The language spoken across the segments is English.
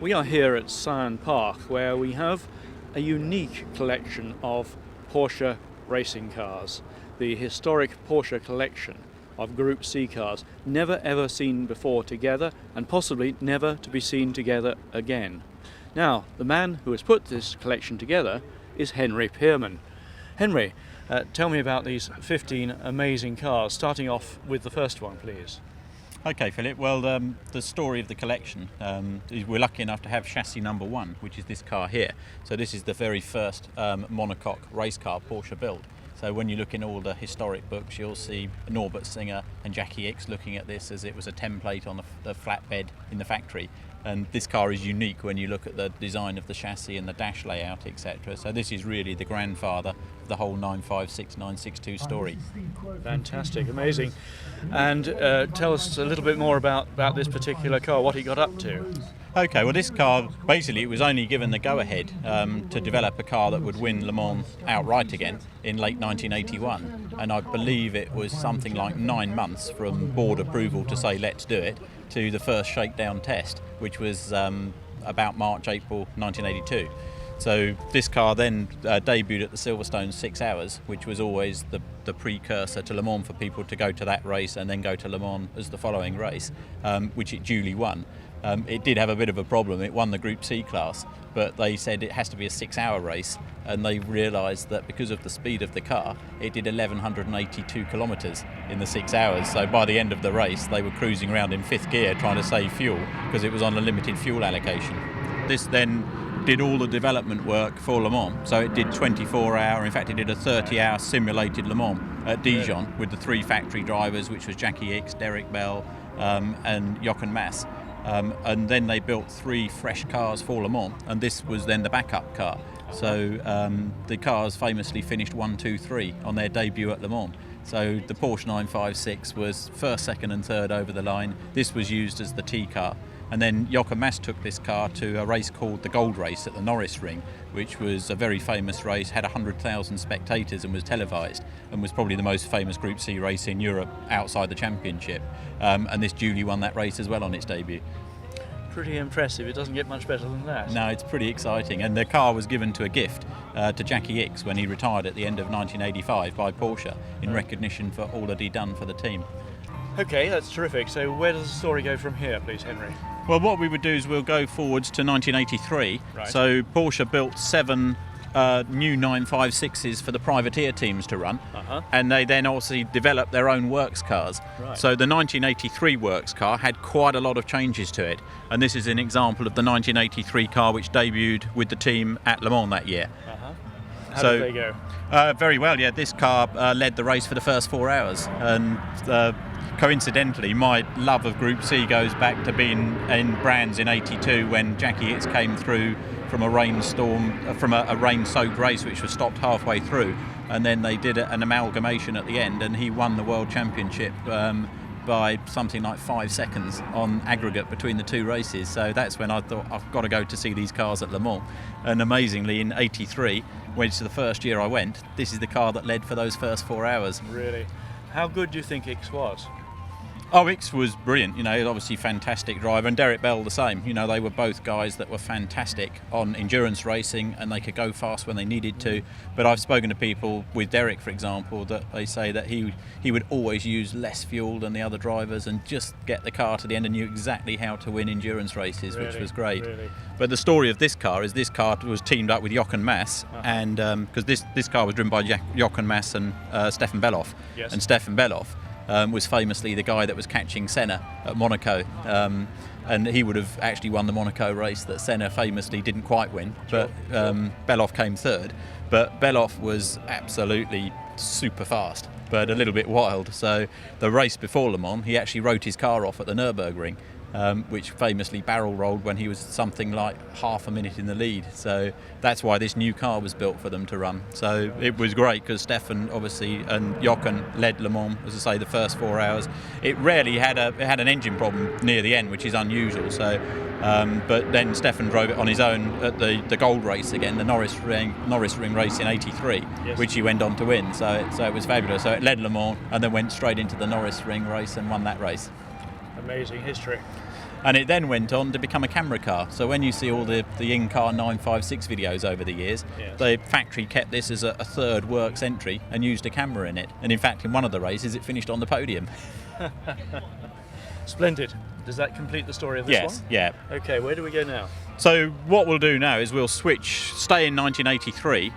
We are here at Salon Park, where we have a unique collection of Porsche racing cars. The historic Porsche collection of Group C cars, never ever seen before together, and possibly never to be seen together again. Now, the man who has put this collection together is Henry Pearman. Henry, tell me about these 15 amazing cars, starting off with the first one, please. Okay, Philip. Well, the story of the collection is we're lucky enough to have chassis number 1, which is this car here. So this is the very first monocoque race car Porsche built. So when you look in all the historic books, you'll see Norbert Singer and Jackie Ickx looking at this as it was a template on the flatbed in the factory. And this car is unique when you look at the design of the chassis and the dash layout, etc. So this is really the grandfather of the whole 956, 962 story. Fantastic, amazing. And tell us a little bit more about this particular car, what it got up to. Okay, well this car, basically it was only given the go-ahead to develop a car that would win Le Mans outright again in late 1981. And I believe it was something like 9 months from board approval to say let's do it, to the first shakedown test, which was about March, April 1982. So this car then debuted at the Silverstone 6 Hours, which was always the precursor to Le Mans for people to go to that race and then go to Le Mans as the following race, which it duly won. It did have a bit of a problem. It won the Group C class, but they said it has to be a 6-hour race, and they realised that because of the speed of the car, it did 1,182 kilometres in the 6 hours. So by the end of the race, they were cruising around in 5th gear trying to save fuel because it was on a limited fuel allocation. This then did all the development work for Le Mans. So it did 24-hour, in fact it did a 30-hour simulated Le Mans at Dijon with the 3 factory drivers, which was Jackie Ickx, Derek Bell and Jochen Mass. And then they built 3 fresh cars for Le Mans, and this was then the backup car. So the cars famously finished 1, 2, 3 on their debut at Le Mans. So the Porsche 956 was first, second and third over the line. This was used as the T car. And then Jochen Mass took this car to a race called the Gold Race at the Norris Ring, which was a very famous race, had 100,000 spectators and was televised, and was probably the most famous Group C race in Europe outside the championship. And this duly won that race as well on its debut. Pretty impressive. It doesn't get much better than that. No, it's pretty exciting. And the car was given to a gift to Jackie Ickx when he retired at the end of 1985 by Porsche in recognition for all that he'd done for the team. Okay, that's terrific. So where does the story go from here, please, Henry? Well, what we would do is we'll go forwards to 1983. Right. So Porsche built 7 new 956s for the privateer teams to run, and they then also developed their own works cars. Right. So the 1983 works car had quite a lot of changes to it, and this is an example of the 1983 car which debuted with the team at Le Mans that year. How did they go? Very well, yeah. This car led the race for the first 4 hours, and coincidentally, my love of Group C goes back to being in Brands in '82 when Jackie Ickx came through from a rainstorm, from a rain-soaked race which was stopped halfway through, and then they did an amalgamation at the end, and he won the World Championship by something like 5 seconds on aggregate between the 2 races. So that's when I thought I've got to go to see these cars at Le Mans. And amazingly, in '83, which is the first year I went, this is the car that led for those first 4 hours. Really? How good do you think Ickx was? Oh, Ickx was brilliant, obviously fantastic driver, and Derek Bell the same. They were both guys that were fantastic on endurance racing, and they could go fast when they needed to. But I've spoken to people with Derek, for example, that they say that he would always use less fuel than the other drivers and just get the car to the end and knew exactly how to win endurance races, which was great. Really? But the story of this car is this car was teamed up with Jochen Mass, and because this car was driven by Jochen Mass and Stefan Beloff. Yes. And Stefan Beloff was famously the guy that was catching Senna at Monaco, and he would have actually won the Monaco race that Senna famously didn't quite win, but Beloff came third. But Beloff was absolutely super fast, but a little bit wild. So the race before Le Mans, he actually wrote his car off at the Nürburgring, which famously barrel rolled when he was something like half a minute in the lead. So that's why this new car was built for them to run. So it was great because Stefan obviously and Jochen led Le Mans, as I say, the first 4 hours. It rarely had an engine problem near the end, which is unusual. So, but then Stefan drove it on his own at the Gold Race again, the Norris Ring race in '83, yes, which he went on to win. So it was fabulous. So it led Le Mans and then went straight into the Norris Ring race and won that race. Amazing history. And it then went on to become a camera car. So when you see all the in-car 956 videos over the years, Yes. the factory kept this as a third works entry and used a camera in it. And in fact, in one of the races, it finished on the podium. Splendid. Does that complete the story of this Yes, one? yeah. Okay, where do we go now? So what we'll do now is we'll stay in 1983.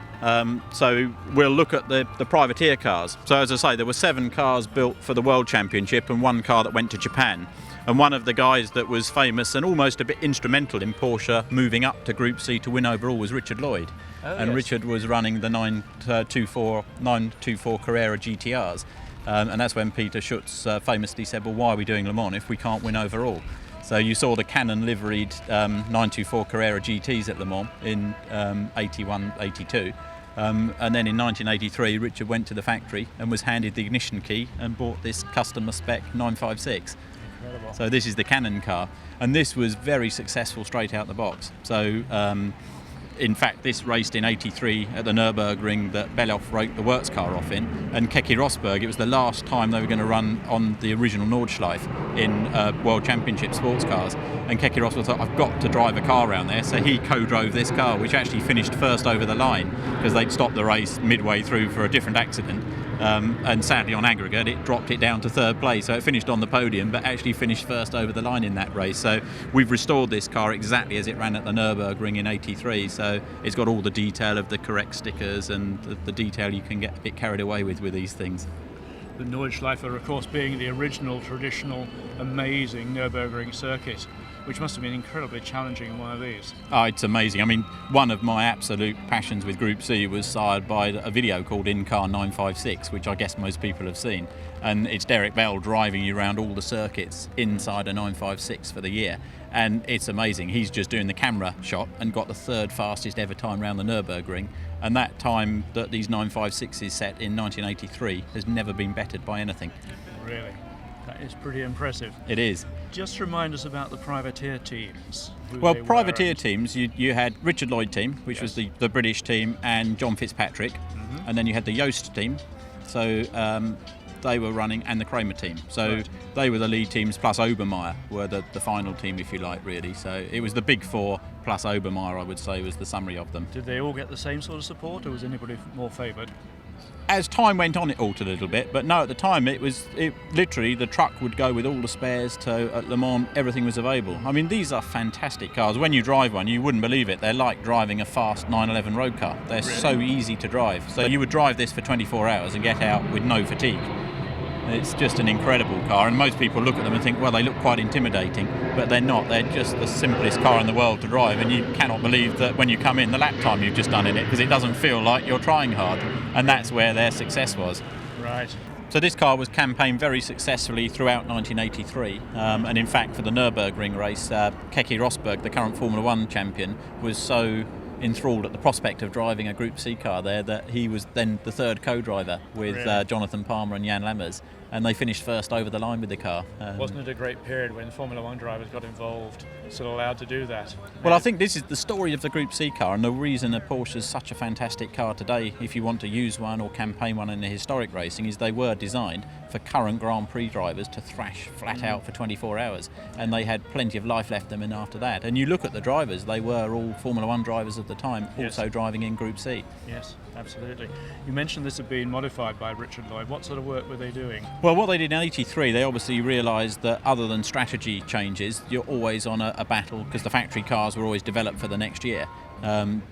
So we'll look at the privateer cars. So as I say, there were 7 cars built for the World Championship and 1 car that went to Japan. And one of the guys that was famous and almost a bit instrumental in Porsche moving up to Group C to win overall was Richard Lloyd. And yes. Richard was running the 924 Carrera GTRs. And that's when Peter Schutz famously said, well, why are we doing Le Mans if we can't win overall? So you saw the Canon liveried 924 Carrera GTs at Le Mans in 81, 82. And then in 1983, Richard went to the factory and was handed the ignition key and bought this customer spec 956. Incredible. So this is the Canon car, and this was very successful straight out the box. So in fact, this raced in 83 at the Nürburgring that Belloff wrote the works car off in, and Keke Rosberg, it was the last time they were going to run on the original Nordschleife in World Championship sports cars, and Keke Rosberg thought, I've got to drive a car around there, so he co-drove this car, which actually finished first over the line because they'd stopped the race midway through for a different accident. And sadly on aggregate it dropped it down to 3rd place, so it finished on the podium but actually finished first over the line in that race. So we've restored this car exactly as it ran at the Nürburgring in 83, so it's got all the detail of the correct stickers and the detail you can get a bit carried away with these things. The Nordschleife, of course, being the original, traditional, amazing Nürburgring circuit, which must have been incredibly challenging in one of these. Oh, it's amazing. I mean, one of my absolute passions with Group C was sired by a video called In-Car 956, which I guess most people have seen. And it's Derek Bell driving you around all the circuits inside a 956 for the year. And it's amazing. He's just doing the camera shot and got the 3rd fastest ever time around the Nürburgring. And that time that these 956s set in 1983 has never been bettered by anything. Really? That is pretty impressive. It is. Just remind us about the privateer teams. Well, privateer teams, you had Richard Lloyd team, which was the British team, and John Fitzpatrick, and then you had the Yost team, so they were running, and the Kramer team. So they were the lead teams, plus Obermeier were the final team, if you like, really. So it was the big 4 plus Obermeier, I would say, was the summary of them. Did they all get the same sort of support, or was anybody more favoured? As time went on, it altered a little bit, but no, at the time it literally the truck would go with all the spares. To at Le Mans, everything was available. I mean, these are fantastic cars. When you drive one, you wouldn't believe it. They're like driving a fast 911 road car. They're so easy to drive. So you would drive this for 24 hours and get out with no fatigue. It's just an incredible car, and most people look at them and think, well, they look quite intimidating, but they're not. They're just the simplest car in the world to drive, and you cannot believe that when you come in, the lap time you've just done in it, because it doesn't feel like you're trying hard, and that's where their success was. Right. So this car was campaigned very successfully throughout 1983, and in fact for the Nürburgring race, Keke Rosberg, the current Formula 1 champion, was so enthralled at the prospect of driving a Group C car there that he was then the 3rd co-driver with Jonathan Palmer and Jan Lammers, and they finished first over the line with the car. Wasn't it a great period when Formula 1 drivers got involved, still allowed to do that? Well, I think this is the story of the Group C car, and the reason a Porsche is such a fantastic car today, if you want to use one or campaign one in the historic racing, is they were designed for current Grand Prix drivers to thrash flat out for 24 hours, and they had plenty of life left them in after that. And you look at the drivers, they were all Formula 1 drivers at the time, also driving in Group C. Yes, absolutely. You mentioned this had been modified by Richard Lloyd. What sort of work were they doing? Well, what they did in 83, they obviously realised that other than strategy changes, you're always on a battle, because the factory cars were always developed for the next year.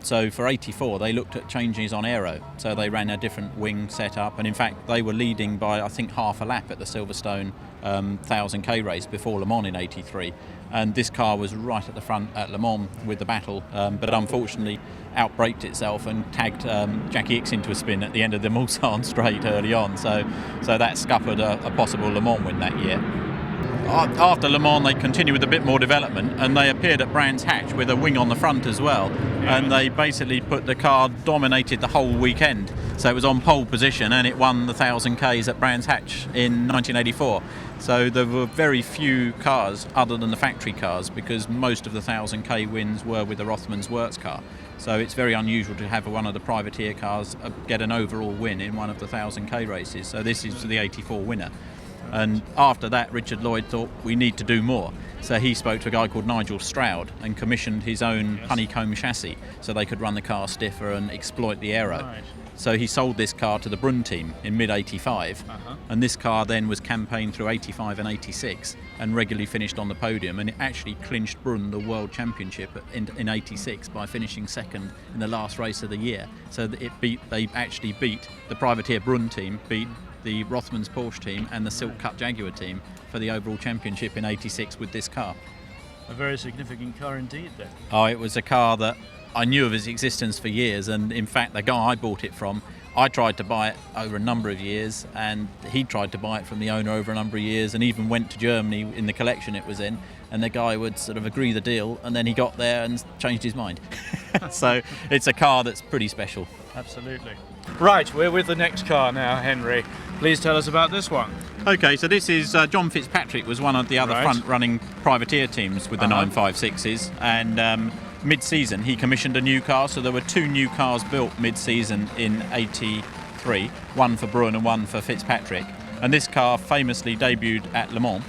So for 84, they looked at changes on aero. So they ran a different wing setup, and in fact, they were leading by, I think, half a lap at the Silverstone 1000k race before Le Mans in 83. And this car was right at the front at Le Mans with the battle, but unfortunately outbraked itself and tagged Jackie Ickx into a spin at the end of the Mulsanne straight early on. So that scuppered a possible Le Mans win that year. After Le Mans, they continued with a bit more development, and they appeared at Brands Hatch with a wing on the front as well. And they basically put the car, dominated the whole weekend. So it was on pole position, and it won the 1000Ks at Brands Hatch in 1984. So there were very few cars other than the factory cars, because most of the 1000k wins were with the Rothmans works car. So it's very unusual to have one of the privateer cars get an overall win in one of the 1000k races. So this is the 84 winner. And after that, Richard Lloyd thought we need to do more. So he spoke to a guy called Nigel Stroud and commissioned his own honeycomb chassis so they could run the car stiffer and exploit the aero. Right. So he sold this car to the Brun team in mid-85, and this car then was campaigned through 85 and 86 and regularly finished on the podium, and it actually clinched Brun the World Championship in 86 by finishing second in the last race of the year. So that they actually beat the privateer Brun team, beat the Rothmans Porsche team and the Silk Cut Jaguar team for the overall championship in 86 with this car. A very significant car indeed then. Oh, it was a car that I knew of its existence for years, and in fact the guy I bought it from, I tried to buy it over a number of years, and he tried to buy it from the owner over a number of years, and even went to Germany in the collection it was in, and the guy would sort of agree the deal, and then he got there and changed his mind. So it's a car that's pretty special. Absolutely. Right, we're with the next car now, Henry. Please tell us about this one. Okay, so this is John Fitzpatrick was one of the other front-running privateer teams with the 956s, and mid-season he commissioned a new car, so there were two new cars built mid-season in 83, one for Brun and one for Fitzpatrick, and this car famously debuted at Le Mans,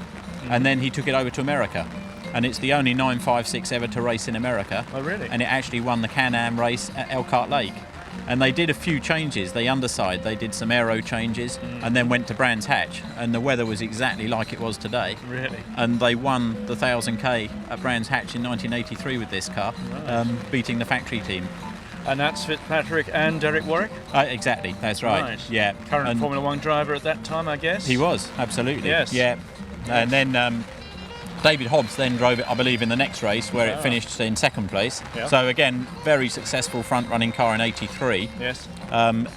and then he took it over to America, and it's the only 956 ever to race in America. Oh, really? And it actually won the Can-Am race at Elkhart Lake. And they did a few changes. They did some aero changes, and then went to Brands Hatch, and the weather was exactly like it was today. Really? And they won the 1000k at Brands Hatch in 1983 with this car, beating the factory team. And that's Fitzpatrick and Derek Warwick? Exactly, that's right. Yeah. Current Formula One driver at that time, I guess? He was, absolutely. Yes. Yeah. And then David Hobbs then drove it, I believe, in the next race where it finished in second place. Yeah. So again, very successful front-running car in 83. Yes.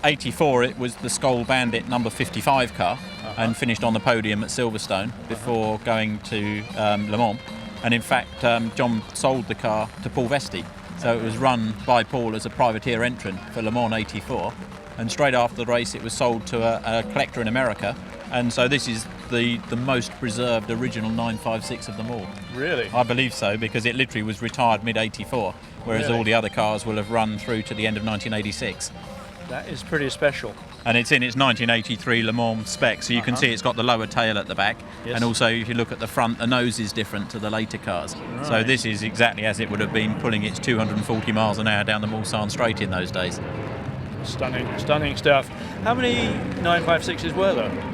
84, it was the Skoll Bandit number 55 car and finished on the podium at Silverstone before going to Le Mans. And in fact, John sold the car to Paul Vesti. So it was run by Paul as a privateer entrant for Le Mans 84. And straight after the race, it was sold to a collector in America. And so this is the most preserved original 956 of them all. Really? I believe so, because it literally was retired mid-84, whereas all the other cars will have run through to the end of 1986. That is pretty special. And it's in its 1983 Le Mans spec, so you can see it's got the lower tail at the back, and also if you look at the front, the nose is different to the later cars. Right. So this is exactly as it would have been pulling its 240 miles an hour down the Mulsanne Straight in those days. Stunning stuff. How many 956s were there?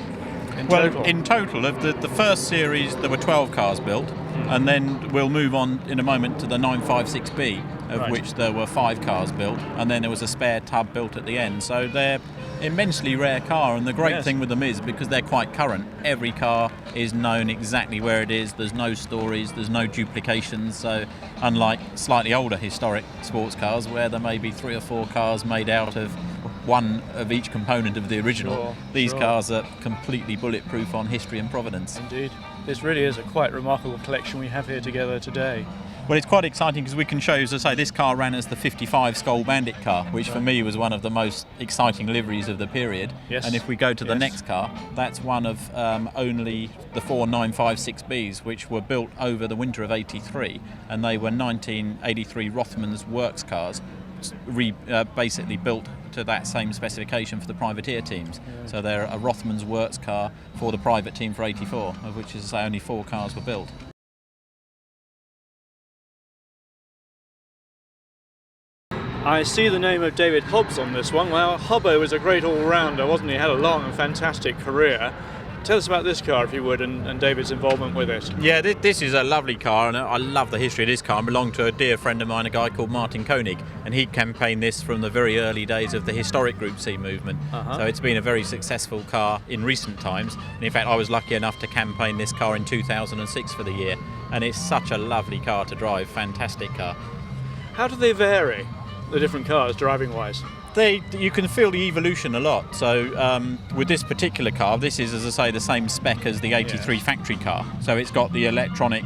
In total, of the first series, there were 12 cars built, and then we'll move on in a moment to the 956B, of which there were 5 cars built, and then there was a spare tub built at the end. So they're immensely rare car, and the great thing with them is because they're quite current. Every car is known exactly where it is. There's no stories, there's no duplications. So unlike slightly older historic sports cars, where there may be 3 or 4 cars made out of one of each component of the original, these cars are completely bulletproof on history and provenance. Indeed. This really is a quite remarkable collection we have here together today. Well, it's quite exciting because we can show, as I say, this car ran as the 55 Skoll Bandit car, which for me was one of the most exciting liveries of the period. Yes. And if we go to the next car, that's one of only the 4 956Bs, which were built over the winter of 83, and they were 1983 Rothmans Works cars, basically built to that same specification for the privateer teams. So they're a Rothmans Works car for the private team for 84, of which, as I say, only 4 cars were built. I see the name of David Hobbs on this one. Well, Hobbo was a great all-rounder, wasn't he? He had a long and fantastic career. Tell us about this car, if you would, and David's involvement with it. Yeah, this is a lovely car, and I love the history of this car. It belonged to a dear friend of mine, a guy called Martin Koenig, and he campaigned this from the very early days of the historic Group C movement. So it's been a very successful car in recent times, and in fact I was lucky enough to campaign this car in 2006 for the year, and it's such a lovely car to drive, fantastic car. How do they vary, the different cars, driving-wise? You can feel the evolution a lot. So with this particular car, this is, as I say, the same spec as the 83 factory car. So it's got the electronic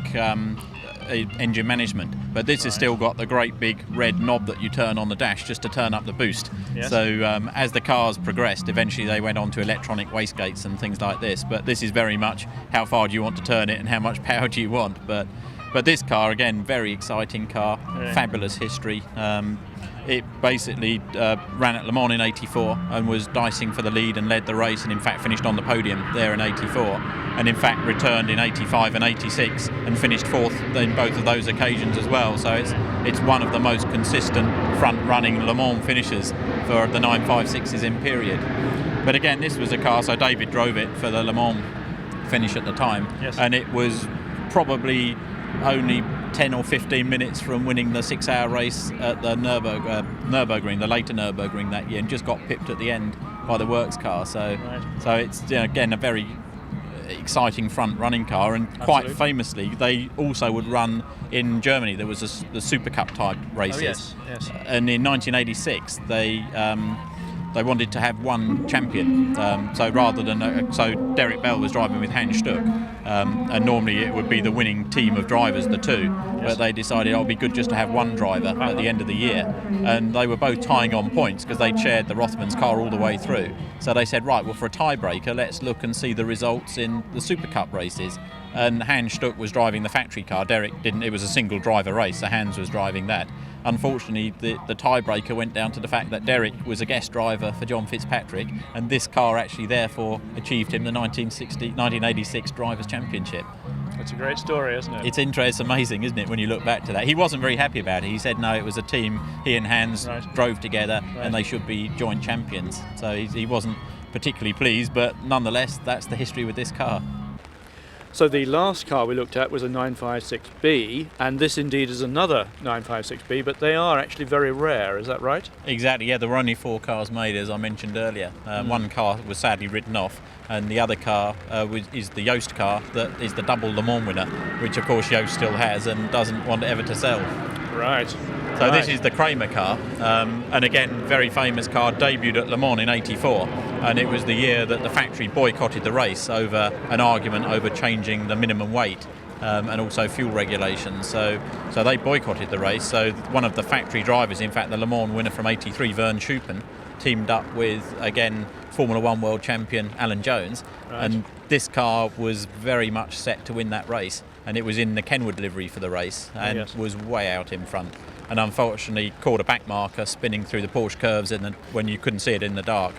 engine management, but this has still got the great big red knob that you turn on the dash just to turn up the boost. So as the cars progressed, eventually they went on to electronic wastegates and things like this, but this is very much how far do you want to turn it and how much power do you want. But But this car, again, very exciting car, Yeah. fabulous history. It basically ran at Le Mans in 84 and was dicing for the lead and led the race, and in fact finished on the podium there in 84, and in fact returned in 85 and 86 and finished fourth in both of those occasions as well. So it's one of the most consistent front-running Le Mans finishers for the 956s in period. But again, this was a car, so David drove it for the Le Mans finish at the time, Yes. and it was probably only 10 or 15 minutes from winning the 6-hour race at the Nürburgring, the later Nürburgring that year, and just got pipped at the end by the works car. So it's again a very exciting front-running car, and quite Absolutely. famously, they also would run in Germany. There was the Super Cup type races, yes. and in 1986 they wanted to have one champion. So rather than so Derek Bell was driving with Hans Stuck, and normally it would be the winning team of drivers, the two. But they decided it'd be good just to have one driver at the end of the year, and they were both tying on points because they shared the Rothmans car all the way through. So they said, right, well, for a tiebreaker, let's look and see the results in the Super Cup races. And Hans Stuck was driving the factory car. Derek didn't. It was a single driver race, so Hans was driving that. Unfortunately, the tiebreaker went down to the fact that Derek was a guest driver for John Fitzpatrick, and this car actually therefore achieved him the 1986 Drivers' Championship. It's a great story, isn't it? It's amazing, isn't it, when you look back to that? He wasn't very happy about it. He said no, it was a team. He and Hans drove together, and they should be joint champions. So he wasn't particularly pleased, but nonetheless, that's the history with this car. So the last car we looked at was a 956B, and this indeed is another 956B, but they are actually very rare, is that right? Exactly, yeah, there were only 4 cars made, as I mentioned earlier. One car was sadly written off, and the other car is the Yost car that is the double Le Mans winner, which of course Yost still has and doesn't want ever to sell. Right. So this is the Kramer car, and again, very famous car, debuted at Le Mans in 84, and it was the year that the factory boycotted the race over an argument over changing the minimum weight and also fuel regulations. So they boycotted the race. So one of the factory drivers, in fact the Le Mans winner from 83, Vern Schuppen, teamed up with, again, Formula One world champion Alan Jones, and this car was very much set to win that race, and it was in the Kenwood livery for the race and was way out in front, and unfortunately caught a back marker spinning through the Porsche curves when you couldn't see it in the dark.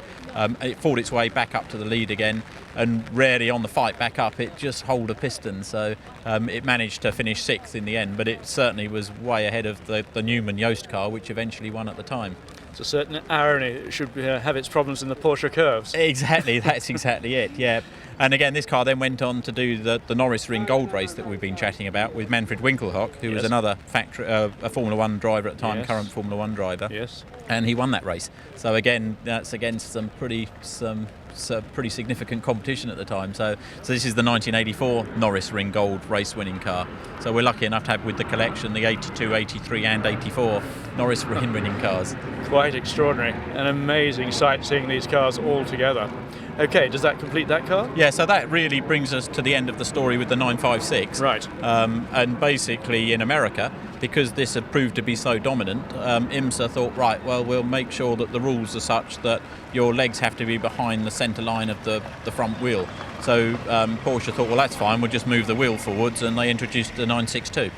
It fought its way back up to the lead again, and rarely on the fight back up it just hold a piston, so it managed to finish 6th in the end, but it certainly was way ahead of the Newman Yost car, which eventually won at the time. It's a certain irony. It should have its problems in the Porsche curves. Exactly, that's exactly it, yeah. And again, this car then went on to do the Norris Ring Gold race that we've been chatting about with Manfred Winkelhock, who was another a Formula One driver at the time, current Formula One driver. Yes. And he won that race. So again, that's against some pretty significant competition at the time. So this is the 1984 Norris Ring Gold race-winning car. So we're lucky enough to have with the collection the 82, 83 and 84 Norris Ring winning cars. Quite extraordinary. An amazing sight seeing these cars all together. Okay, does that complete that car? Yeah, so that really brings us to the end of the story with the 956. Right. And basically in America, because this had proved to be so dominant, IMSA thought, right, well, we'll make sure that the rules are such that your legs have to be behind the centre line of the front wheel. So Porsche thought, well, that's fine, we'll just move the wheel forwards, and they introduced the 962.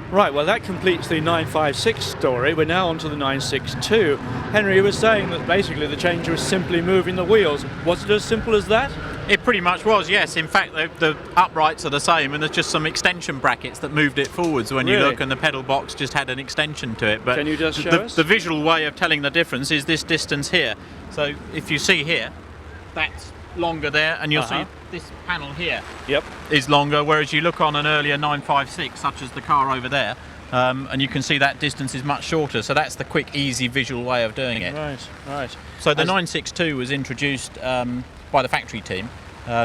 Right, well that completes the 956 story. We're now on to the 962. Henry, you were saying that basically the change was simply moving the wheels. Was it as simple as that? It pretty much was, yes. In fact, the uprights are the same, and there's just some extension brackets that moved it forwards when you look, and the pedal box just had an extension to it. But can you just show us? The visual way of telling the difference is this distance here. So if you see here, that's longer there, and you'll see this panel here is longer, whereas you look on an earlier 956, such as the car over there, and you can see that distance is much shorter. So that's the quick, easy visual way of doing it. Right. So the 962 was introduced by the factory team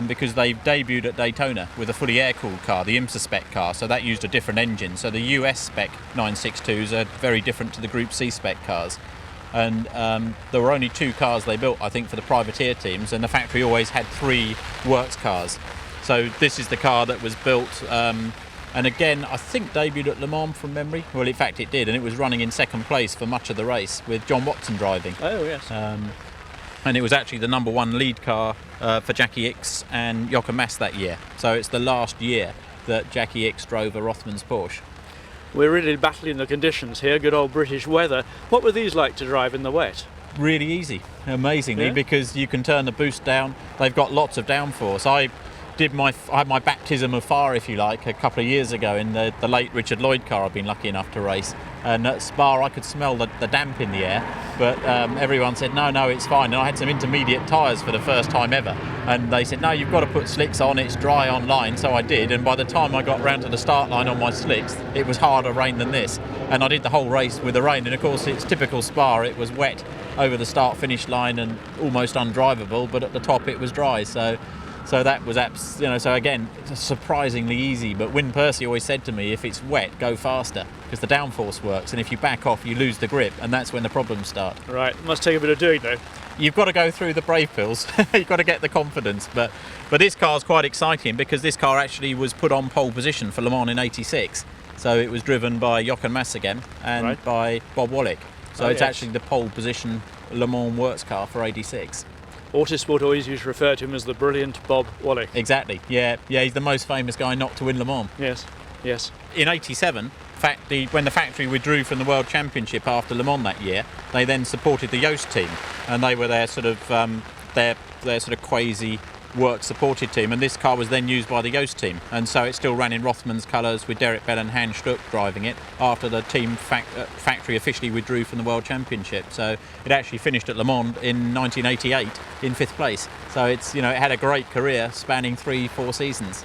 because they debuted at Daytona with a fully air-cooled car, the IMSA spec car, so that used a different engine. So the US spec 962s are very different to the Group C spec cars. And there were only 2 cars they built, I think, for the privateer teams, and the factory always had 3 works cars. So this is the car that was built, and again, I think debuted at Le Mans from memory. Well, in fact, it did, and it was running in second place for much of the race with John Watson driving. Oh, yes. and it was actually the #1 lead car for Jackie Ickx and Jochen Mass that year. So it's the last year that Jackie Ickx drove a Rothmans Porsche. We're really battling the conditions here, good old British weather. What were these like to drive in the wet? Really easy, amazingly, Yeah? because you can turn the boost down. They've got lots of downforce. I had my baptism of fire, if you like, a couple of years ago in the late Richard Lloyd car I've been lucky enough to race. And at Spa I could smell the damp in the air, but everyone said, no, it's fine. And I had some intermediate tyres for the first time ever. And they said, no, you've got to put slicks on, it's dry on line. So I did, and by the time I got round to the start line on my slicks, it was harder rain than this. And I did the whole race with the rain, and of course it's typical Spa, it was wet over the start-finish line and almost undrivable, but at the top it was dry. So that was so again, it's surprisingly easy. But Wyn Percy always said to me, if it's wet, go faster, because the downforce works, and if you back off, you lose the grip, and that's when the problems start. Right, must take a bit of doing though. You've got to go through the brave pills. You've got to get the confidence. But this car's quite exciting, because this car actually was put on pole position for Le Mans in '86. So it was driven by Jochen Mass again and Right. by Bob Wallach. So it's yes. actually the pole position Le Mans works car for '86. Autosport always used to refer to him as the brilliant Bob Wallach. Exactly. Yeah. He's the most famous guy not to win Le Mans. Yes. In '87, when the factory withdrew from the World Championship after Le Mans that year, they then supported the Yost team, and they were their sort of quasi work supported team, and this car was then used by the Yost team, and so it still ran in Rothmans colours with Derek Bell and Hans Stuck driving it after the team factory officially withdrew from the World Championship. So it actually finished at Le Mans in 1988 in 5th place. So it had a great career spanning 3-4 seasons.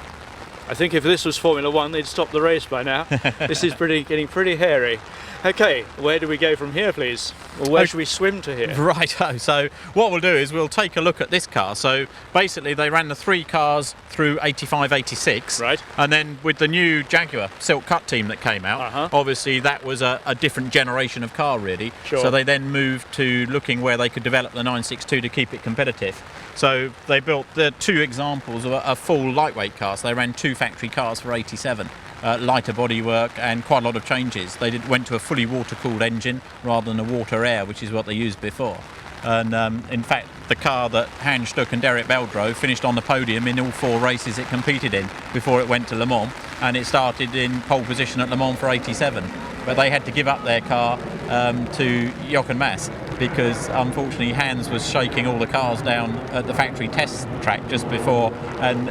I think if this was Formula One, they'd stop the race by now. This is getting pretty hairy. Okay, where do we go from here, please? Or where should we swim to here? Right, so what we'll do is we'll take a look at this car. So basically they ran the 3 cars through 85-86. Right. And then with the new Jaguar Silk Cut team that came out, obviously that was a different generation of car really. Sure. So they then moved to looking where they could develop the 962 to keep it competitive. So they built the 2 examples of a full lightweight car. So they ran 2 factory cars for 87. Lighter bodywork and quite a lot of changes. They went to a fully water-cooled engine rather than a water-air, which is what they used before. And in fact, the car that Hans Stuck and Derek Bell drove finished on the podium in all 4 races it competed in before it went to Le Mans, and it started in pole position at Le Mans for 87. But they had to give up their car to Jochen Mass, because unfortunately Hans was shaking all the cars down at the factory test track just before, and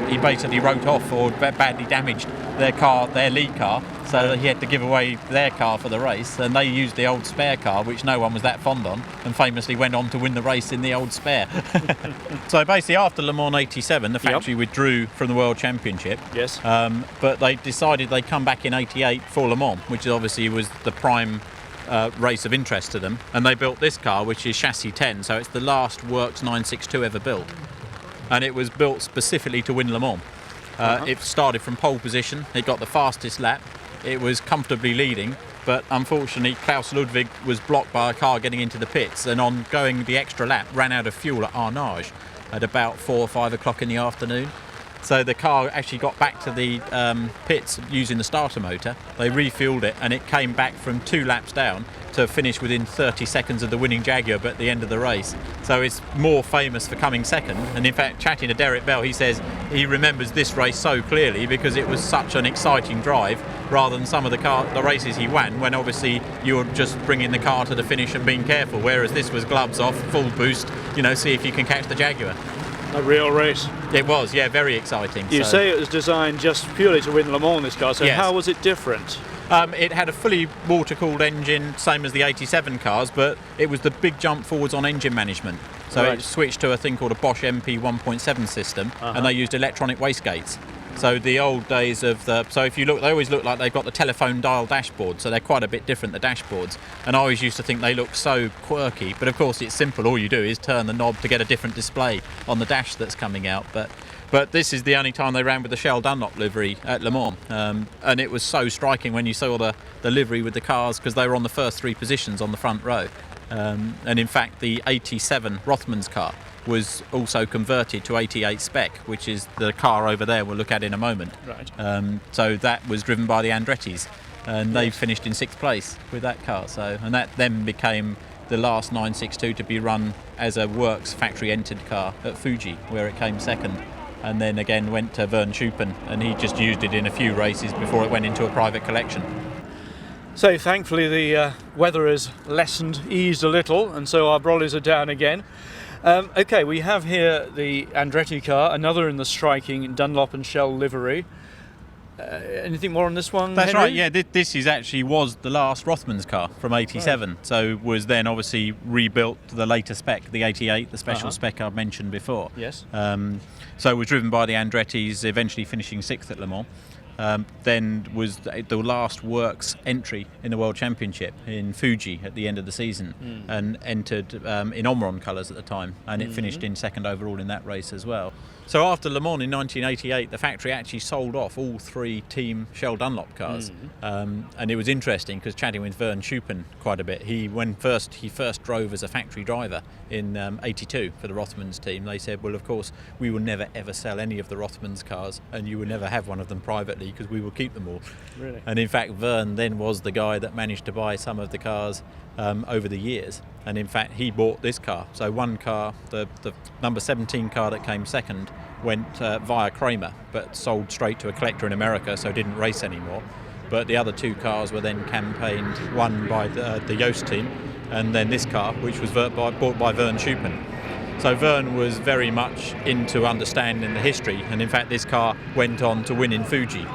he basically wrote off or badly damaged their lead car, so he had to give away their car for the race, and they used the old spare car, which no one was that fond on, and famously went on to win the race in the old spare. So basically after Le Mans 87 the factory withdrew from the World Championship. Yes. But they decided they'd come back in 88 for Le Mans, which obviously was the prime race of interest to them, and they built this car, which is chassis 10, so it's the last works 962 ever built, and it was built specifically to win Le Mans. It started from pole position, it got the fastest lap, it was comfortably leading, but unfortunately Klaus Ludwig was blocked by a car getting into the pits, and on going the extra lap ran out of fuel at Arnage at about 4 or 5 o'clock in the afternoon. So the car actually got back to the pits using the starter motor. They refueled it, and it came back from 2 laps down to finish within 30 seconds of the winning Jaguar, but at the end of the race. So it's more famous for coming second. And in fact, chatting to Derek Bell, he says he remembers this race so clearly because it was such an exciting drive, rather than some of the races he won, when obviously you were just bringing the car to the finish and being careful, whereas this was gloves off, full boost, see if you can catch the Jaguar. A real race. It was, yeah, very exciting. You say it was designed just purely to win Le Mans, this car, so Yes. how was it different? It had a fully water-cooled engine, same as the 87 cars, but it was the big jump forwards on engine management. So Right. it switched to a thing called a Bosch MP 1.7 system, and they used electronic wastegates. So the old days of so if you look, they always look like they've got the telephone dial dashboard, so they're quite a bit different, the dashboards. And I always used to think they look so quirky, but of course it's simple. All you do is turn the knob to get a different display on the dash that's coming out. But this is the only time they ran with the Shell Dunlop livery at Le Mans, and it was so striking when you saw the livery with the cars, because they were on the first 3 positions on the front row. And in fact the 87 Rothmans car was also converted to 88 spec, which is the car over there we'll look at in a moment. Right. So that was driven by the Andrettis, and they finished in 6th place with that car. So, and that then became the last 962 to be run as a works factory entered car at Fuji, where it came second, and then again went to Vern Schuppen, and he just used it in a few races before it went into a private collection. So thankfully the weather has lessened, eased a little, and so our brollies are down again. Okay, we have here the Andretti car, another in the striking Dunlop and Shell livery. Anything more on this one, That's Henry? right, yeah, this was the last Rothmans car from 87, Right. so was then obviously rebuilt to the later spec, the 88, the special spec I mentioned before. Yes. So it was driven by the Andrettis, eventually finishing 6th at Le Mans. Then was the last works entry in the World Championship in Fuji at the end of the season, and entered in Omron colours at the time, and it finished in second overall in that race as well. So after Le Mans in 1988, the factory actually sold off all 3 Team Shell Dunlop cars, and it was interesting because chatting with Vern Schuppen quite a bit, he first drove as a factory driver in 82 for the Rothmans team. They said, well, of course, we will never ever sell any of the Rothmans cars, and you will never have one of them privately because we will keep them all. Really? And in fact, Vern then was the guy that managed to buy some of the cars over the years, and in fact he bought this car. So one car, the number 17 car that came second, went via Kramer but sold straight to a collector in America, so didn't race anymore. But the other 2 cars were then campaigned, one by the Yost team, and then this car, which was bought by Vern Schuppen. So Vern was very much into understanding the history, and in fact this car went on to win in Fuji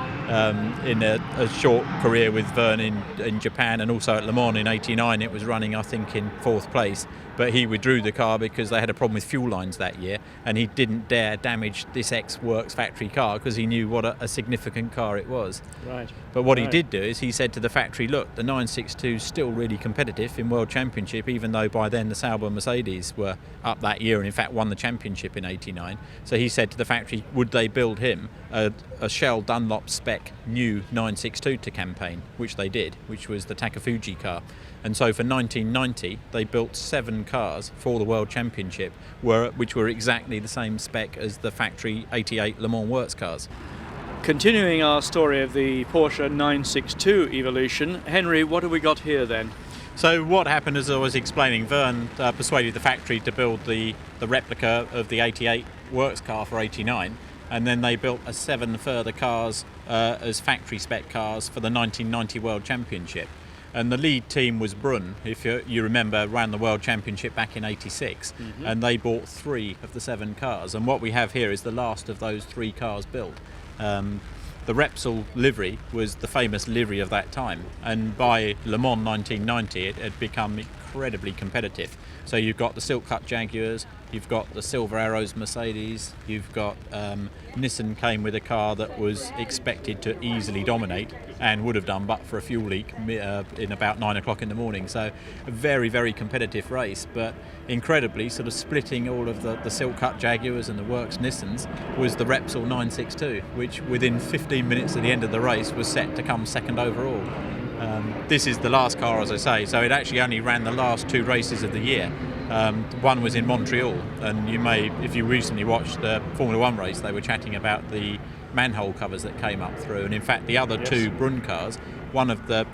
in a short career with Vern in Japan, and also at Le Mans in 89 it was running, I think, in 4th place. But he withdrew the car because they had a problem with fuel lines that year, and he didn't dare damage this ex-works factory car because he knew what a significant car it was. Right. But what he did do is he said to the factory, look, the 962 is still really competitive in World Championship, even though by then the Sauber Mercedes were up that year and in fact won the championship in 89. So he said to the factory, would they build him a Shell Dunlop spec new 962 to campaign, which they did, which was the Takafuji car. And so for 1990 they built 7 cars for the World Championship which were exactly the same spec as the factory 88 Le Mans Works cars. Continuing our story of the Porsche 962 evolution, Henry, what have we got here then? So what happened, as I was explaining, Vern persuaded the factory to build the replica of the 88 Works car for 89, and then they built 7 further cars as factory spec cars for the 1990 World Championship. And the lead team was Brunn, if you remember, ran the World Championship back in 86, and they bought 3 of the 7 cars. And what we have here is the last of those 3 cars built. The Repsol livery was the famous livery of that time, and by Le Mans 1990 it had become incredibly competitive. So you've got the Silk Cut Jaguars, you've got the Silver Arrows Mercedes, you've got Nissan came with a car that was expected to easily dominate and would have done but for a fuel leak in about 9 o'clock in the morning. So a very, very competitive race, but incredibly sort of splitting all of the Silk Cut Jaguars and the Works Nissans was the Repsol 962, which within 15 minutes at the end of the race was set to come second overall. This is the last car, as I say, so it actually only ran the last 2 races of the year. One was in Montreal, and you may, if you recently watched the Formula 1 race, they were chatting about the manhole covers that came up through, and in fact the other 2 Brunn cars,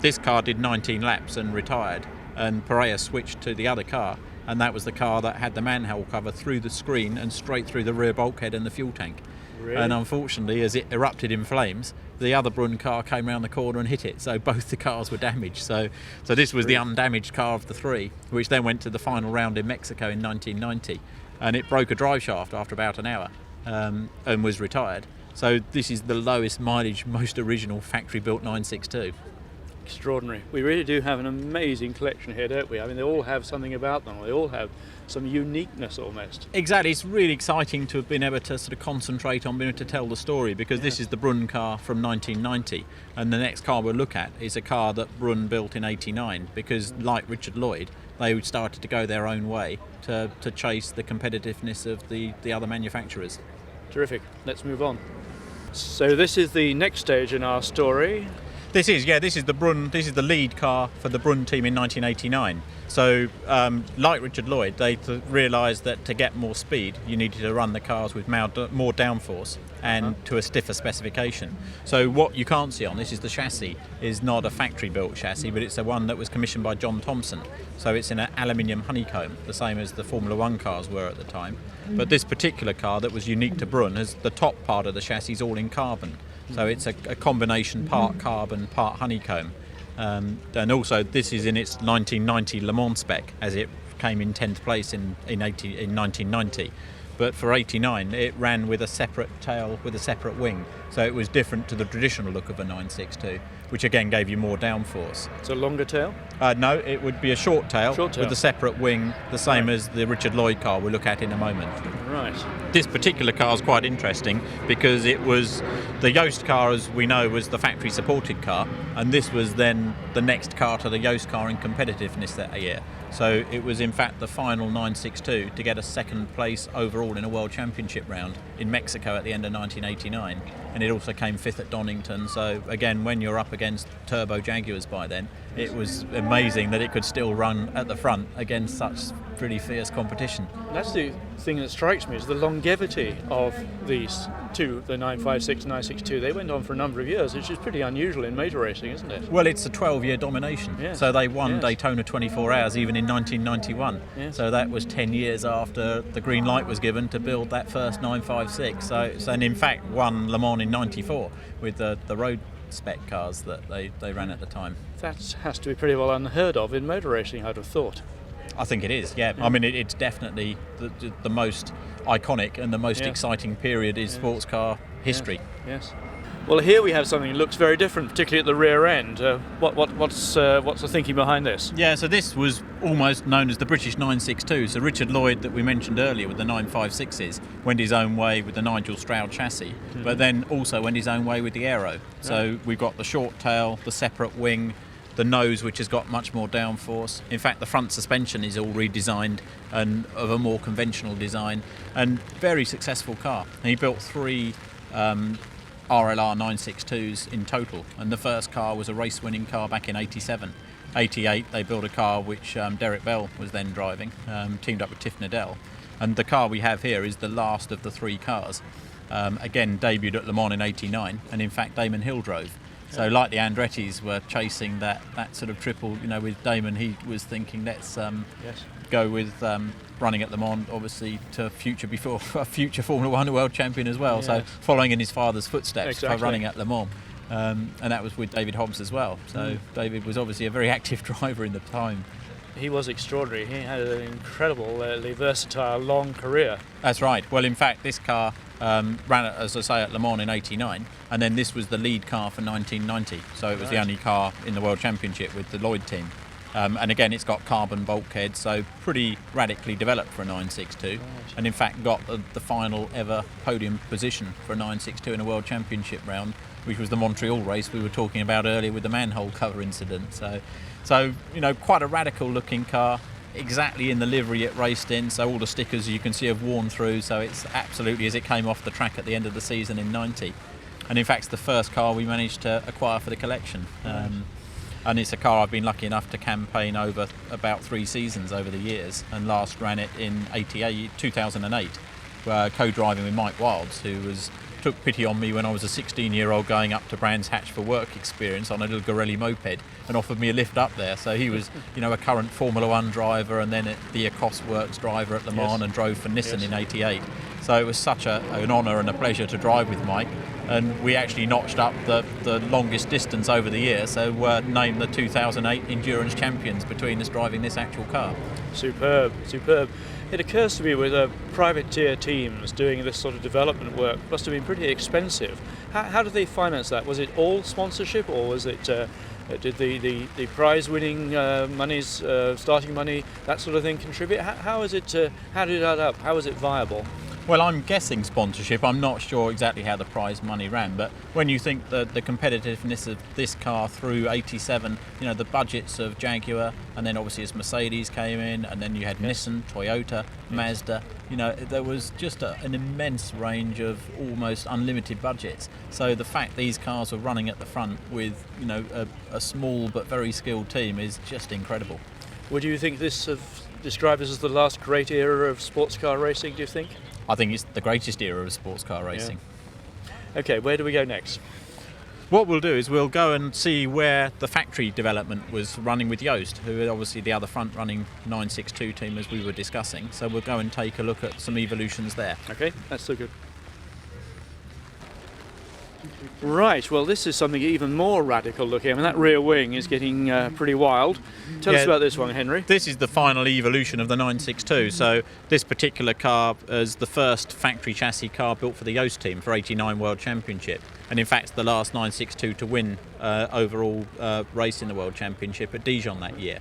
this car did 19 laps and retired, and Pereira switched to the other car, and that was the car that had the manhole cover through the screen and straight through the rear bulkhead and the fuel tank. Really? And unfortunately, as it erupted in flames, the other Brunn car came around the corner and hit it, so both the cars were damaged. So this was the undamaged car of the 3, which then went to the final round in Mexico in 1990, and it broke a drive shaft after about an hour and was retired. So this is the lowest mileage, most original factory-built 962. Extraordinary. We really do have an amazing collection here, don't we? I mean, they all have something about them. They all have some uniqueness almost. Exactly. It's really exciting to have been able to sort of concentrate on being able to tell the story, because this is the Brunn car from 1990, and the next car we'll look at is a car that Brunn built in 89, because like Richard Lloyd, they started to go their own way to chase the competitiveness of the other manufacturers. Terrific. Let's move on. So this is the next stage in our story. This is the Brun. This is the lead car for the Brun team in 1989. So, like Richard Lloyd, they realised that to get more speed, you needed to run the cars with more downforce and to a stiffer specification. So, what you can't see on this is the chassis is not a factory-built chassis, but it's the one that was commissioned by John Thompson. So, it's in an aluminium honeycomb, the same as the Formula One cars were at the time. But this particular car that was unique to Brun has the top part of the chassis is all in carbon. So it's a combination part carbon, part honeycomb. And also this is in its 1990 Le Mans spec, as it came in 10th place in 1990. But for 89 it ran with a separate tail with a separate wing. So it was different to the traditional look of a 962, which again gave you more downforce. It's a longer tail? No, it would be a short tail with a separate wing, the same as the Richard Lloyd car we'll look at in a moment. Right. This particular car is quite interesting because it was the Yost car, as we know, was the factory supported car, and this was then the next car to the Yost car in competitiveness that year. So it was in fact the final 962 to get a second place overall in a World Championship round in Mexico at the end of 1989, and it also came fifth at Donington. So again, when you're up against turbo Jaguars by then, it was amazing that it could still run at the front against such pretty fierce competition. That's the thing that strikes me, is the longevity of these two, the 956 and 962. They went on for a number of years, which is pretty unusual in motor racing, isn't it? Well, it's a 12-year domination. Yes. So they won Yes. Daytona 24 Hours even in 1991. Yes. So that was 10 years after the green light was given to build that first 956. So and in fact won Le Mans in 94 with the road spec cars that they ran at the time. That has to be pretty well unheard of in motor racing, I'd have thought. I think it is, yeah. I mean, it's definitely the most iconic and the most exciting period in sports car history. Yes. Well, here we have something that looks very different, particularly at the rear end. What's the thinking behind this? Yeah, so this was almost known as the British 962. So Richard Lloyd, that we mentioned earlier with the 956s, went his own way with the Nigel Stroud chassis, but then also went his own way with the aero. So we've got the short tail, the separate wing, the nose, which has got much more downforce. In fact, the front suspension is all redesigned and of a more conventional design, and very successful car. And he built three RLR 962s in total, and the first car was a race-winning car back in 87. 88 they built a car which Derek Bell was then driving, teamed up with Tiff Needell, and the car we have here is the last of the three cars. Again, debuted at Le Mans in 89, and in fact Damon Hill drove. So like the Andrettis were chasing that sort of triple, with Damon, he was thinking let's go with running at Le Mans, obviously to future Formula One world champion as well. So following in his father's footsteps by running at Le Mans. And that was with David Hobbs as well. So David was obviously a very active driver in the time. He was extraordinary. He had an incredibly versatile, long career. That's right. Well, in fact, this car ran, as I say, at Le Mans in 89, and then this was the lead car for 1990. So it was the only car in the World Championship with the Lloyd team. And again, it's got carbon bulkhead, so pretty radically developed for a 962. And in fact, got the final ever podium position for a 962 in a World Championship round, which was the Montreal race we were talking about earlier with the manhole cover incident. So quite a radical looking car, exactly in the livery it raced in, so all the stickers you can see have worn through, so it's absolutely as it came off the track at the end of the season in 90. And in fact it's the first car we managed to acquire for the collection. And it's a car I've been lucky enough to campaign over about 3 seasons over the years, and last ran it in 2008, co-driving with Mike Wilds, who took pity on me when I was a 16-year-old going up to Brands Hatch for work experience on a little Gorelli moped, and offered me a lift up there. So he was, a current Formula One driver, and then the Ecos Works driver at Le Mans, and drove for Nissan in '88. So it was such an honour and a pleasure to drive with Mike, and we actually notched up the longest distance over the year, so named the 2008 Endurance Champions between us driving this actual car. Superb. It occurs to me with privateer teams doing this sort of development work must have been pretty expensive. How did they finance that? Was it all sponsorship, or was it did the prize winning monies, starting money, that sort of thing contribute? How did it add up? How was it viable? Well, I'm guessing sponsorship. I'm not sure exactly how the prize money ran, but when you think the competitiveness of this car through 87, the budgets of Jaguar, and then obviously as Mercedes came in, and then you had Nissan, Toyota, Mazda, there was just an immense range of almost unlimited budgets. So the fact these cars were running at the front with, a small but very skilled team is just incredible. Would you think this described as the last great era of sports car racing, do you think? I think it's the greatest era of sports car racing. Yeah. Okay, where do we go next? What we'll do is we'll go and see where the factory development was running with Yost, who are obviously the other front running 962 team as we were discussing. So we'll go and take a look at some evolutions there. Okay, that's so good. Right, well this is something even more radical looking. I mean, that rear wing is getting pretty wild. Tell us about this one, Henry. This is the final evolution of the 962. So this particular car is the first factory chassis car built for the Yost team for '89 World Championship. And in fact, the last 962 to win overall race in the World Championship at Dijon that year.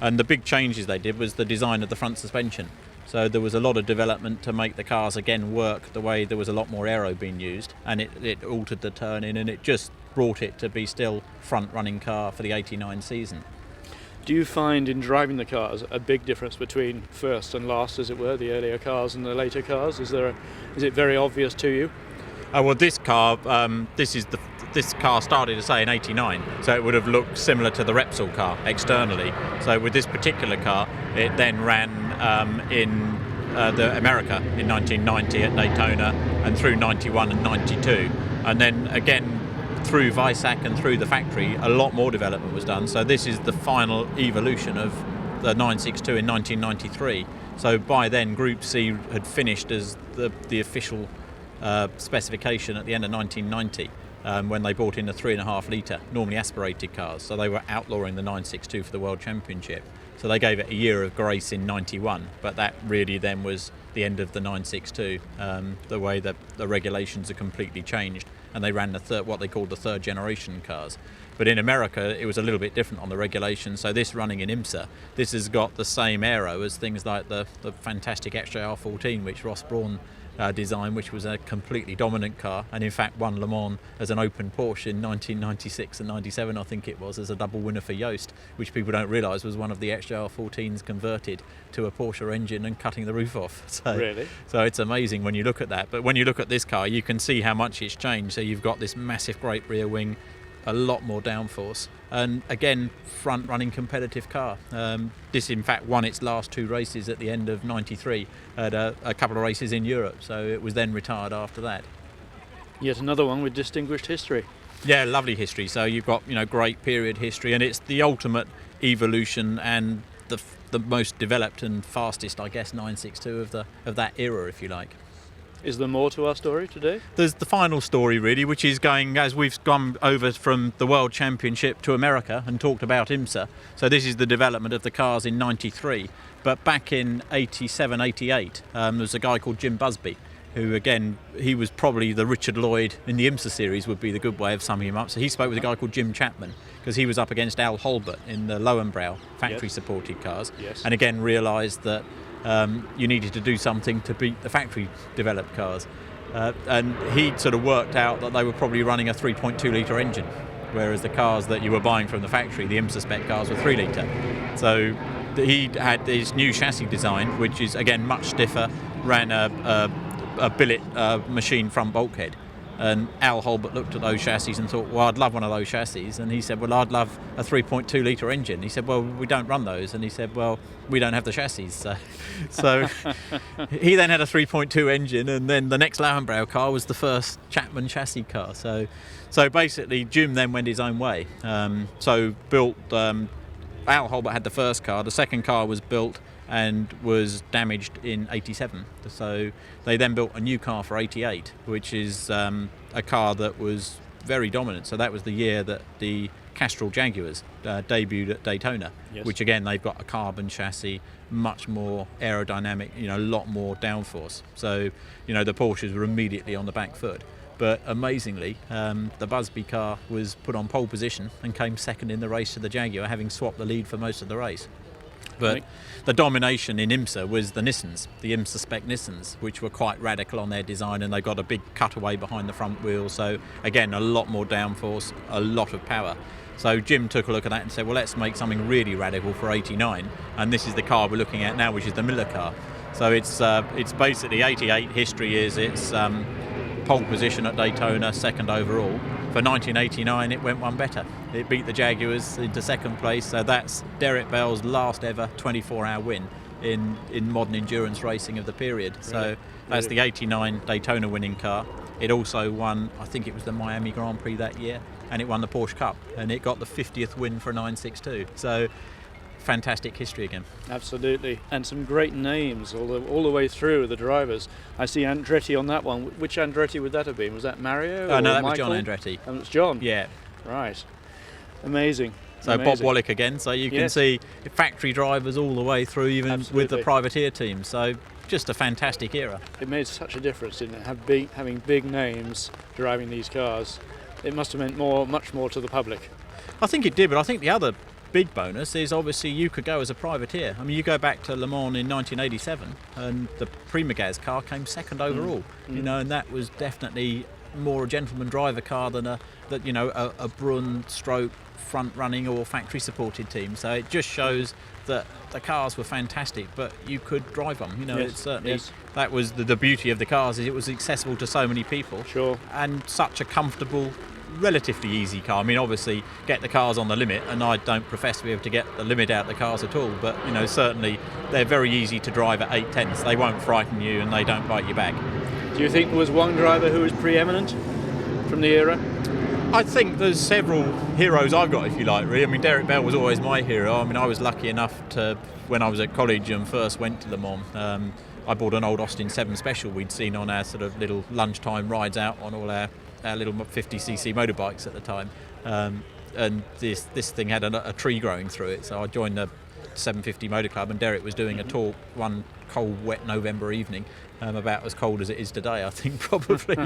And the big changes they did was the design of the front suspension. So there was a lot of development to make the cars again work the way there was a lot more aero being used, and it altered the turning, and it just brought it to be still front running car for the '89 season. Do you find in driving the cars a big difference between first and last, as it were, the earlier cars and the later cars? Is it very obvious to you? Well, this car, this car started, to say, in '89, so it would have looked similar to the Repsol car externally. So with this particular car, it then ran in the America in 1990 at Daytona, and through '91 and '92, and then again through Weissach and through the factory, a lot more development was done. So this is the final evolution of the 962 in 1993. So by then, Group C had finished as the official specification at the end of 1990. When they brought in the 3.5 litre, normally aspirated cars. So they were outlawing the 962 for the World Championship. So they gave it a year of grace in '91, but that really then was the end of the 962. The way that the regulations are completely changed, and they ran what they called the third generation cars. But in America, it was a little bit different on the regulations. So this running in IMSA, this has got the same aero as things like the fantastic XJR14, which Ross Brawn design, which was a completely dominant car, and in fact won Le Mans as an open Porsche in 1996 and 97, I think it was, as a double winner for Yost, which people don't realise was one of the XJR14s converted to a Porsche engine and cutting the roof off. So, really? So it's amazing when you look at that. But when you look at this car, you can see how much it's changed. So you've got this massive great rear wing, a lot more downforce, and again front running competitive car. This in fact won its last two races at the end of '93 at a couple of races in Europe, so it was then retired after that. Yet another one with distinguished history. Yeah, lovely history. So you've got great period history, and it's the ultimate evolution and the most developed and fastest, I guess, 962 of that era, if you like. Is there more to our story today? There's the final story, really, which is going, as we've gone over from the World Championship to America and talked about IMSA. So this is the development of the cars in '93. But back in '87, '88, there was a guy called Jim Busby, who, again, he was probably the Richard Lloyd in the IMSA series, would be the good way of summing him up. So he spoke with a guy called Jim Chapman, because he was up against Al Holbert in the Lowenbrow factory-supported cars. Yes. And again realised that you needed to do something to beat the factory-developed cars. And he sort of worked out that they were probably running a 3.2 litre engine, whereas the cars that you were buying from the factory, the IMSA spec cars, were 3 litre. So he had his new chassis design, which is, again, much stiffer, ran a billet machine front bulkhead. And Al Holbert looked at those chassis and thought, well, I'd love one of those chassis. And he said, well, I'd love a 3.2 litre engine. He said, well, we don't run those. And he said, well, we don't have the chassis. So he then had a 3.2 engine, and then the next Lowenbrow car was the first Chapman chassis car. So basically, Jim then went his own way. So built, Al Holbert had the first car. The second car was built and was damaged in '87. So they then built a new car for '88, which is a car that was very dominant. So that was the year that the Castrol Jaguars debuted at Daytona, yes. Which again, they've got a carbon chassis, much more aerodynamic, a lot more downforce. So, the Porsches were immediately on the back foot. But amazingly, the Busby car was put on pole position and came second in the race to the Jaguar, having swapped the lead for most of the race. But Right. the domination in IMSA was the Nissans, the IMSA spec Nissans, which were quite radical on their design, and they got a big cutaway behind the front wheel. So again, a lot more downforce, a lot of power. So Jim took a look at that and said, well, let's make something really radical for 89, and this is the car we're looking at now, which is the Miller car. So it's basically 88 history is its pole position at Daytona, second overall. For 1989, it went one better. It beat the Jaguars into second place, so that's Derek Bell's last ever 24-hour win in modern endurance racing of the period. So that's the 89 Daytona winning car. It also won, I think it was the Miami Grand Prix that year, and it won the Porsche Cup, and it got the 50th win for a 962. So fantastic history again. Absolutely, and some great names all the way through the drivers. I see Andretti on that one. Which Andretti would that have been? Was that Mario? Oh no, that Michael? was John Andretti. And it's John. Yeah. Right. Amazing. So Amazing. Bob Wallach again. So you can Yes. see factory drivers all the way through, even with Absolutely. the privateer team. So just a fantastic era. It made such a difference, didn't it? Having big names driving these cars. It must have meant much more to the public. I think it did, but I think the other big bonus is obviously you could go as a privateer. I mean, you go back to Le Mans in 1987 and the Primagaz car came second overall, you know, and that was definitely more a gentleman driver car than a Brun stroke front running or factory supported team. So it just shows that the cars were fantastic, but you could drive them. You know, Yes, it's certainly yes. that was the beauty of the cars, is it was accessible to so many people. Sure. And such a comfortable, relatively easy car. I mean, obviously get the cars on the limit, and I don't profess to be able to get the limit out of the cars at all, but you know, certainly they're very easy to drive at 8/10. They won't frighten you and they don't bite your back. Do you think there was one driver who was preeminent from the era? I think there's several heroes I've got, if you like, really. I mean, Derek Bell was always my hero. I mean, I was lucky enough to, when I was at college and first went to Le Mans, I bought an old Austin 7 Special we'd seen on our sort of little lunchtime rides out on all our little 50cc motorbikes at the time. And this thing had a tree growing through it, so I joined the 750 Motor Club, and Derek was doing a talk one cold, wet November evening, about as cold as it is today, I think, probably.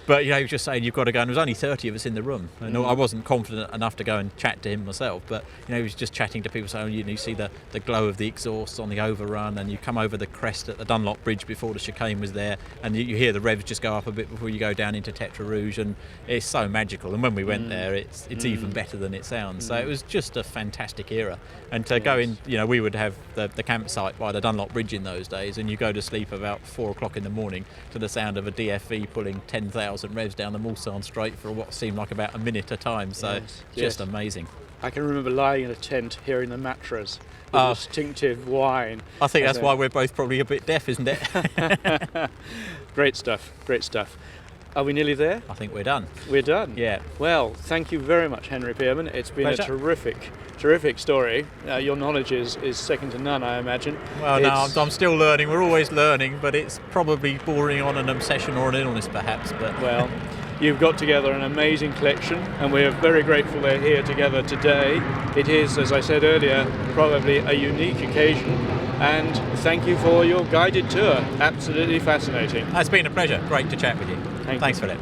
But you know, he was just saying, you've got to go, and there was only 30 of us in the room, and I wasn't confident enough to go and chat to him myself, but you know, he was just chatting to people, saying, you see the glow of the exhaust on the overrun, and you come over the crest at the Dunlop Bridge before the chicane was there, and you hear the revs just go up a bit before you go down into Tetra Rouge, and it's so magical. And when we went there, it's even better than it sounds. So it was just a fantastic era. And to go in, you know, we would have the campsite by the Dunlop Bridge in those days, and you go to sleep about 4 o'clock in the morning to the sound of a DFV pulling 10,000 revs down the Mulsanne Straight for what seemed like about a minute a time. So just amazing. I can remember lying in a tent hearing the mattress with distinctive whine. I think that's why we're both probably a bit deaf, isn't it? Great stuff, great stuff. Are we nearly there? I think we're done. We're done. Yeah. Well, thank you very much, Henry Pearman. It's been Pleasure. a terrific story. Your knowledge is second to none, I imagine. Well, no, I'm still learning. We're always learning, but it's probably bordering on an obsession or an illness, perhaps. But Well, you've got together an amazing collection, and we're very grateful they're here together today. It is, as I said earlier, probably a unique occasion, and thank you for your guided tour. Absolutely fascinating. it's been a pleasure. Great to chat with you. Thank Thanks, you. Philip.